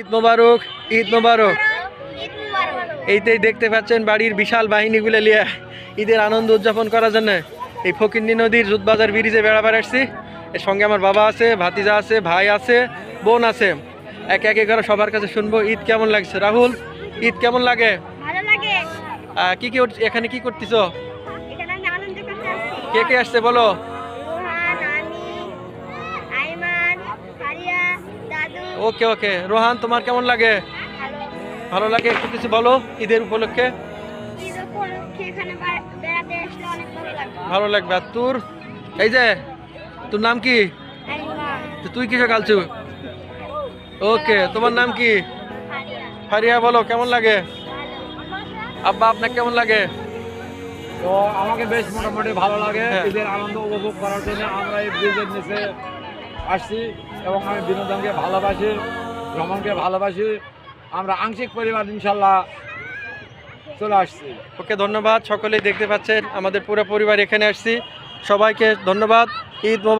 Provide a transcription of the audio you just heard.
ঈদ মোবারক, ঈদ মোবারক। এইটাই দেখতে পাচ্ছেন বাড়ির বিশাল বাহিনীগুলো নিয়ে ঈদের আনন্দ উদযাপন করার জন্য এই ফকিন্নি নদীর জুতবাজার ব্রিজে বেড়াবার আসছি। এর সঙ্গে আমার বাবা আছে, ভাতিজা আছে, ভাই আছে, বোন আছে। একে একে করে সবার কাছে শুনবো ঈদ কেমন লাগছে। রাহুল, ঈদ কেমন লাগে? ভালো লাগে। কি কি এখানে কি করতেছ? এখানে আমি আনন্দ করতে আসছি। কে কে আসছে বলো? রোহান, আমি, আইমান, ফারিয়া, দাদু। ওকে ওকে। রোহান, তোমার কেমন লাগে? ভালো। ভালো লাগে, একটু কিছু বলো ঈদের উপলক্ষে। ঈদ উপলক্ষে এখানে বেড়াতে আসলে অনেক ভালো লাগে। ভালো লাগবে। আর তোর এই যে তোর নাম কি? আইমান, তো তুই কিসে কালছু? ওকে, তোমার নাম কি? ফারিয়া। ফারিয়া, বলো কেমন লাগে? ভালো। আব্বা, আপনার কেমন লাগে? তো আমাকে বেশ মোটামুটি ভালো লাগে। হ্যাঁ। ঈদের আনন্দ উপভোগ করার জন্য আমরা এই ব্রিজের নিচে আসছি এবং আমি বিনোদনকে ভালোবাসি, ভ্রমণকে ভালোবাসি। আমরা আংশিক পরিবার ইনশাল্লাহ চলে আসছি। ওকে, ধন্যবাদ। সকলেই দেখতে পাচ্ছেন আমাদের পুরো পরিবার এখানে আসছি। সবাইকে ধন্যবাদ। ঈদ মোবারক।